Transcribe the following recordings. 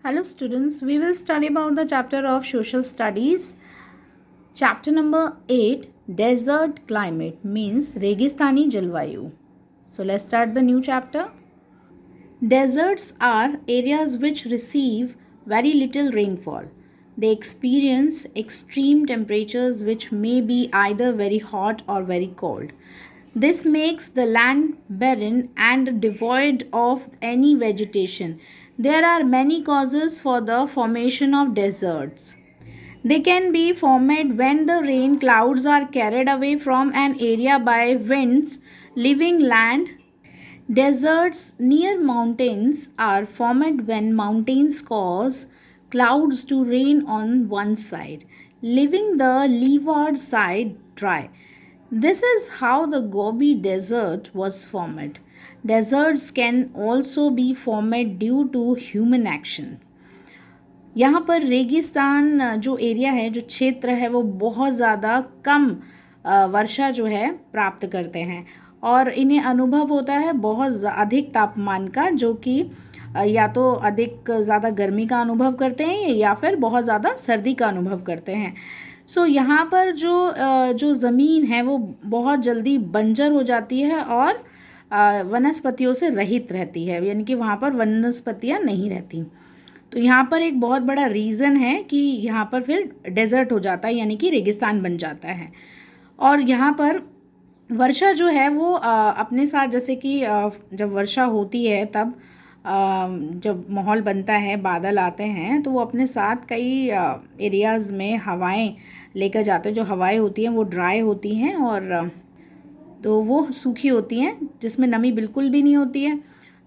Hello students, we will study about the chapter of social studies. Chapter number 8, desert climate means Registani Jalvayu. So let's start the new chapter. Deserts are areas which receive very little rainfall. They experience extreme temperatures which may be either very hot or very cold. This makes the land barren and devoid of any vegetation. There are many causes for the formation of deserts. They can be formed when the rain clouds are carried away from an area by winds, leaving land. Deserts near mountains are formed when mountains cause clouds to rain on one side, leaving the leeward side dry. This is how the Gobi Desert was formed. Deserts can also be formed due to human action. यहाँ पर रेगिस्तान जो area है, जो क्षेत्र है, वो बहुत ज़्यादा कम वर्षा जो है प्राप्त करते हैं और इन्हें अनुभव होता है बहुत अधिक तापमान का, जो कि या तो अधिक ज़्यादा गर्मी का अनुभव करते हैं या फिर बहुत ज़्यादा सर्दी का अनुभव करते हैं. सो यहाँ पर जो ज़मीन है वो बहुत जल्दी बंजर हो जाती है और वनस्पतियों से रहित रहती है, यानी कि वहाँ पर वनस्पतियाँ नहीं रहती. तो यहाँ पर एक बहुत बड़ा रीज़न है कि यहाँ पर फिर डेज़र्ट हो जाता है, यानी कि रेगिस्तान बन जाता है. और यहाँ पर वर्षा जो है वो अपने साथ, जैसे कि जब वर्षा होती है तब जब माहौल बनता है, बादल आते हैं, तो वो अपने साथ कई एरियाज़ में हवाएं लेकर जाते हैं. जो हवाएं होती हैं वो ड्राई होती हैं और तो वो सूखी होती हैं, जिसमें नमी बिल्कुल भी नहीं होती है.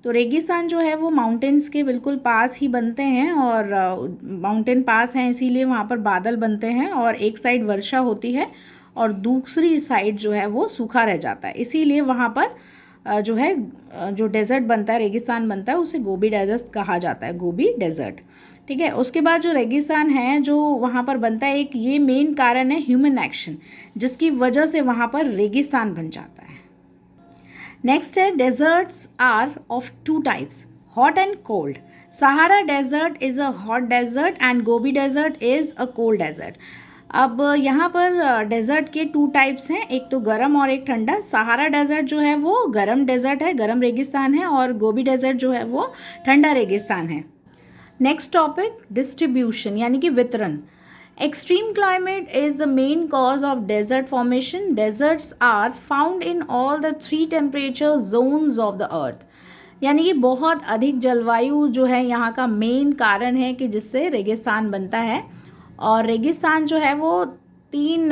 तो रेगिस्तान जो है वो माउंटेन्स के बिल्कुल पास ही बनते हैं और माउंटेन पास हैं, इसीलिए वहाँ पर बादल बनते हैं और एक साइड वर्षा होती है और दूसरी साइड जो है वो सूखा रह जाता है. इसीलिए वहाँ पर जो है जो डेज़र्ट बनता है, रेगिस्तान बनता है, उसे गोबी डेज़र्ट कहा जाता है, गोबी डेज़र्ट. ठीक है. उसके बाद जो रेगिस्तान है जो वहाँ पर बनता है, एक ये मेन कारण है ह्यूमन एक्शन, जिसकी वजह से वहाँ पर रेगिस्तान बन जाता है. नेक्स्ट है deserts are of two types, hot and cold. Sahara desert is a hot desert and Gobi desert is a cold desert. अब यहाँ पर डेजर्ट के टू टाइप्स हैं, एक तो गर्म और एक ठंडा. सहारा डेजर्ट जो है वो गर्म डेजर्ट है, गर्म रेगिस्तान है, और गोबी डेजर्ट जो है वो ठंडा रेगिस्तान है. नेक्स्ट टॉपिक, डिस्ट्रीब्यूशन यानी कि वितरण. Extreme climate is the main cause of desert formation. Deserts are found in all the three temperature zones of the earth. यानी कि बहुत अधिक जलवायु जो है यहाँ का मेन कारण है कि जिससे रेगिस्तान बनता है. और रेगिस्तान जो है वो 3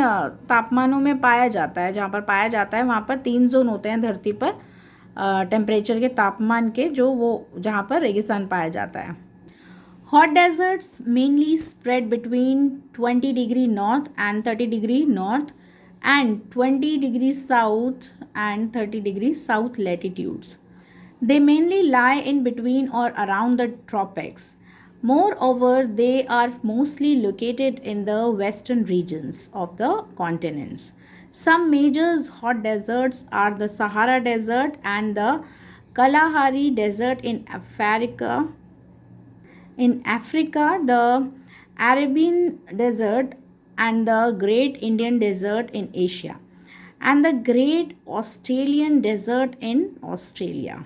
तापमानों में पाया जाता है. जहाँ पर पाया जाता है वहाँ पर 3 जोन होते हैं धरती पर टेम्परेचर के, तापमान के, जो वो जहाँ पर रेगिस्तान पाया जाता है. Hot deserts mainly spread between 20 degree north and 30 degree north and 20 degrees south and 30 degrees south latitudes. They mainly lie in between or around the tropics. Moreover, they are mostly located in the western regions of the continents. Some major hot deserts are the Sahara Desert and the Kalahari Desert in Africa. In Africa, the Arabian Desert and the Great Indian Desert in Asia, and the Great Australian Desert in Australia.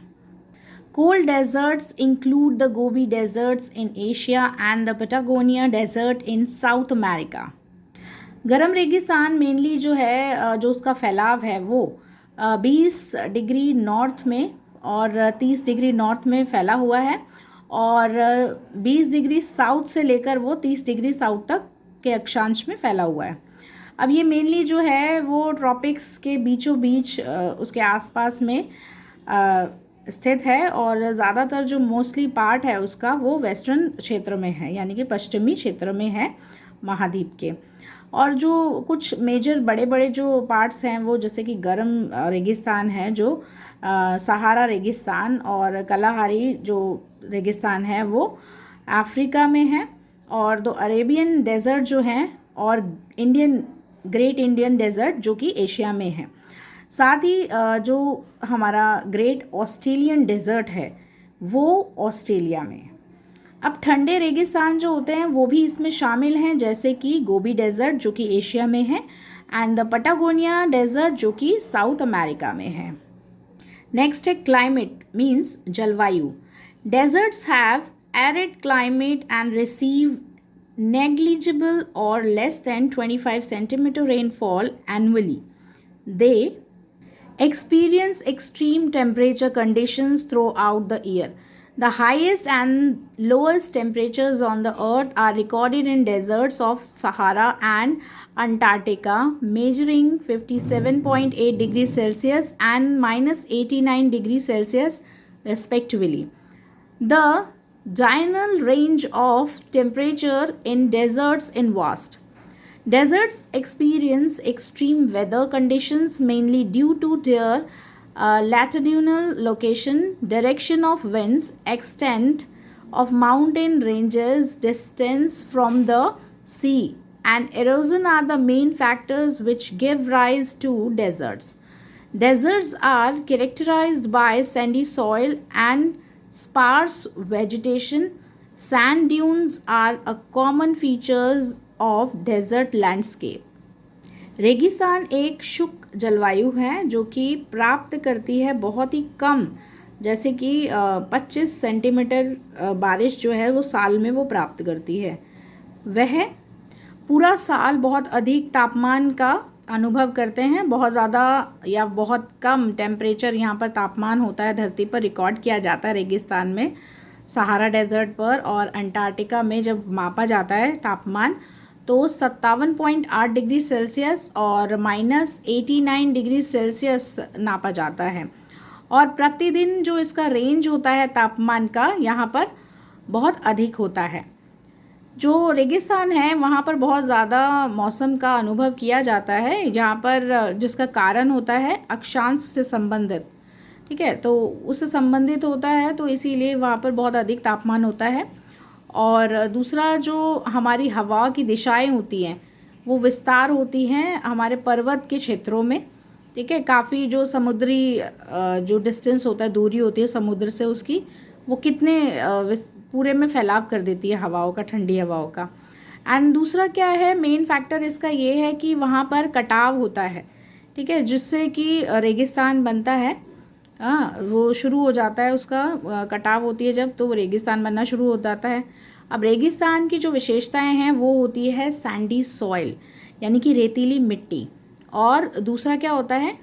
Cold deserts include the Gobi deserts in Asia and the Patagonia Desert in South America. गर्म रेगिस्तान mainly जो है जो उसका फैलाव है वो 20 degree north में और 30 डिग्री नॉर्थ में फैला हुआ है और 20 डिग्री साउथ से लेकर वो 30 डिग्री साउथ तक के अक्षांश में फैला हुआ है. अब ये मेनली जो है वो ट्रॉपिक्स के बीचों बीच उसके आसपास में स्थित है और ज़्यादातर जो मोस्टली पार्ट है उसका वो वेस्टर्न क्षेत्र में है, यानी कि पश्चिमी क्षेत्र में है महाद्वीप के. और जो कुछ मेजर बड़े बड़े जो पार्ट्स हैं वो जैसे कि गर्म रेगिस्तान है, जो सहारा रेगिस्तान, और कलाहारी जो रेगिस्तान है वो अफ्रीका में है, और दो अरेबियन डेज़र्ट जो हैं और ग्रेट इंडियन डेज़र्ट जो कि एशिया में है. साथ ही जो हमारा ग्रेट ऑस्ट्रेलियन डेज़र्ट है वो ऑस्ट्रेलिया में है. अब ठंडे रेगिस्तान जो होते हैं वो भी इसमें शामिल हैं, जैसे कि गोबी डेजर्ट जो कि एशिया में है, एंड द पटागोनिया डेजर्ट जो कि साउथ अमेरिका में है। नेक्स्ट है क्लाइमेट मीन्स जलवायु। Deserts have arid climate and receive negligible or less than 25 centimeter rainfall annually. They experience extreme temperature conditions throughout the year. The highest and lowest temperatures on the earth are recorded in deserts of Sahara and Antarctica, measuring 57.8 degrees Celsius and minus 89 degrees Celsius respectively. The diurnal range of temperature in deserts is vast. Deserts experience extreme weather conditions mainly due to their latitudinal location, direction of winds, extent of mountain ranges, distance from the sea, and erosion are the main factors which give rise to deserts. Deserts are characterized by sandy soil and sparse vegetation. Sand dunes are a common features of desert landscape. रेगिस्तान एक शुष्क जलवायु है जो कि प्राप्त करती है बहुत ही कम, जैसे कि 25 सेंटीमीटर बारिश जो है वो साल में वो प्राप्त करती है। वह पूरा साल बहुत अधिक तापमान का अनुभव करते हैं। बहुत ज़्यादा या बहुत कम टेम्परेचर यहाँ पर तापमान होता है धरती पर रिकॉर्ड किया जाता है रेगिस्तान में, सहारा डेजर्ट पर और अंटार्कटिका में जब मापा जाता है तापमान तो 57.8 डिग्री सेल्सियस और माइनस 89 डिग्री सेल्सियस नापा जाता है। और प्रतिदिन जो इसका रेंज होता है तापमान का यहाँ पर बहुत अधिक होता है। जो रेगिस्तान है वहाँ पर बहुत ज़्यादा मौसम का अनुभव किया जाता है, जहाँ पर जिसका कारण होता है अक्षांश से संबंधित, ठीक है, तो उससे संबंधित होता है, तो इसीलिए वहाँ पर बहुत अधिक तापमान होता है। और दूसरा जो हमारी हवा की दिशाएं होती हैं वो विस्तार होती हैं हमारे पर्वत के क्षेत्रों में, ठीक है, काफ़ी जो समुद्री जो डिस्टेंस होता है, दूरी होती है समुद्र से उसकी, वो कितने पूरे में फैलाव कर देती है हवाओं का, ठंडी हवाओं का। एंड दूसरा क्या है, मेन फैक्टर इसका ये है कि वहाँ पर कटाव होता है, ठीक है, जिससे कि रेगिस्तान बनता है। वो शुरू हो जाता है, उसका कटाव होती है जब, तो वो रेगिस्तान बनना शुरू हो जाता है। अब रेगिस्तान की जो विशेषताएं हैं वो होती है सैंडी सॉइल यानी कि रेतीली मिट्टी, और दूसरा क्या होता है,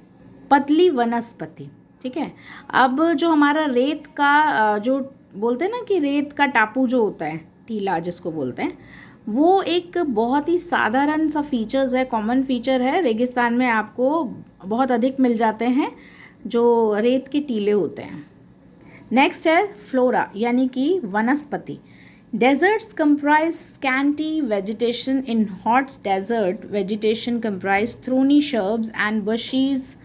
पतली वनस्पति, ठीक है। अब जो हमारा रेत का जो बोलते हैं ना कि रेत का टापू जो होता है, टीला जिसको बोलते हैं, वो एक बहुत ही साधारण सा फीचर्स है, कॉमन फीचर है। रेगिस्तान में आपको बहुत अधिक मिल जाते हैं जो रेत के टीले होते हैं। नेक्स्ट है फ्लोरा यानी कि वनस्पति। Deserts comprise scanty vegetation. In hot desert vegetation comprise thorny shrubs and bushes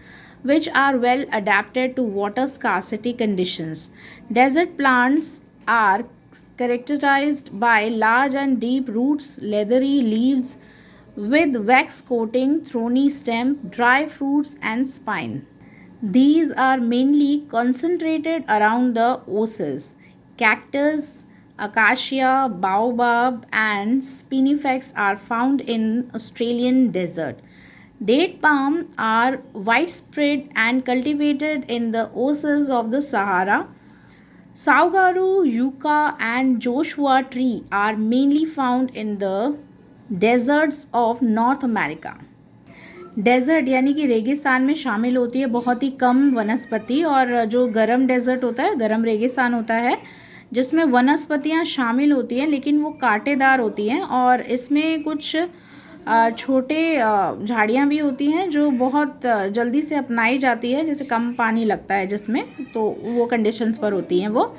which are well adapted to water scarcity conditions. Desert plants are characterized by large and deep roots, leathery leaves with wax coating, thorny stem, dry fruits and spine. These are mainly concentrated around the oases. Cactus, acacia, baobab and spinifex are found in Australian desert. Date palm are widespread and cultivated in the oases of the Sahara. Saugaru, yucca and Joshua tree are mainly found in the deserts of North America. Desert यानी कि रेगिस्तान में शामिल होती है बहुत ही कम वनस्पति, और जो गर्म डेजर्ट होता है, गर्म रेगिस्तान होता है जिसमें वनस्पतियां शामिल होती हैं लेकिन वो कांटेदार होती हैं, और इसमें कुछ छोटे झाड़ियाँ भी होती हैं जो बहुत जल्दी से अपनाई जाती है, जैसे कम पानी लगता है जिसमें, तो वो कंडीशंस पर होती हैं वो।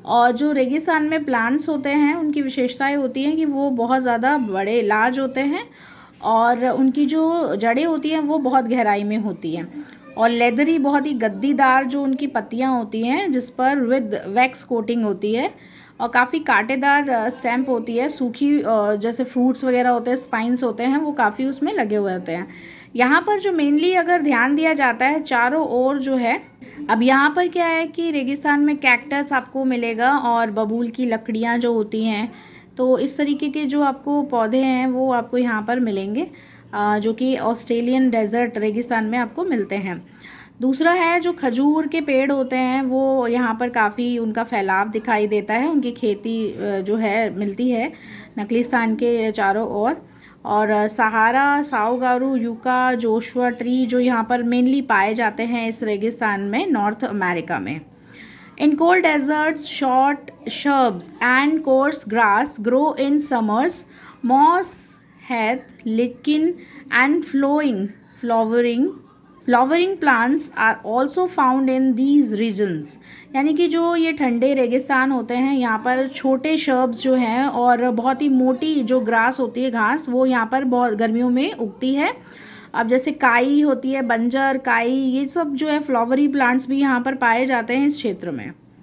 और जो रेगिस्तान में प्लांट्स होते हैं उनकी विशेषताएं होती हैं कि वो बहुत ज़्यादा बड़े लार्ज होते हैं, और उनकी जो जड़ें होती हैं वो बहुत गहराई में होती हैं, और लेदरी बहुत ही गद्दीदार जो उनकी पत्तियाँ होती हैं जिस पर विद वैक्स कोटिंग होती है, और काफ़ी कांटेदार स्टैम्प होती है, सूखी जैसे फ्रूट्स वगैरह होते हैं, स्पाइंस होते हैं, वो काफ़ी उसमें लगे हुए होते हैं। यहाँ पर जो मेनली अगर ध्यान दिया जाता है चारों ओर जो है, अब यहाँ पर क्या है कि रेगिस्तान में कैक्टस आपको मिलेगा और बबूल की लकड़ियाँ जो होती हैं, तो इस तरीके के जो आपको पौधे हैं वो आपको यहाँ पर मिलेंगे, जो कि ऑस्ट्रेलियन डेजर्ट रेगिस्तान में आपको मिलते हैं। दूसरा है जो खजूर के पेड़ होते हैं वो यहाँ पर काफ़ी उनका फैलाव दिखाई देता है, उनकी खेती जो है मिलती है नकलिस्तान के चारों ओर। और सहारा, साओगारू, यूका, जोशुआ ट्री जो यहाँ पर मेनली पाए जाते हैं इस रेगिस्तान में नॉर्थ अमेरिका में। In cold deserts short shrubs and coarse grass grow in summers. Moss, heath, lichen and flowering plants are also found in these regions. यानी कि जो ये ठंडे रेगिस्तान होते हैं यहाँ पर छोटे शर्ब्स जो हैं और बहुत ही मोटी जो ग्रास होती है, घास, वो यहाँ पर बहुत गर्मियों में उगती है। अब जैसे काई होती है, बंजर, काई, ये सब जो है फ्लावरी प्लांट्स भी यहाँ पर पाए जाते हैं इस क्षेत्र में।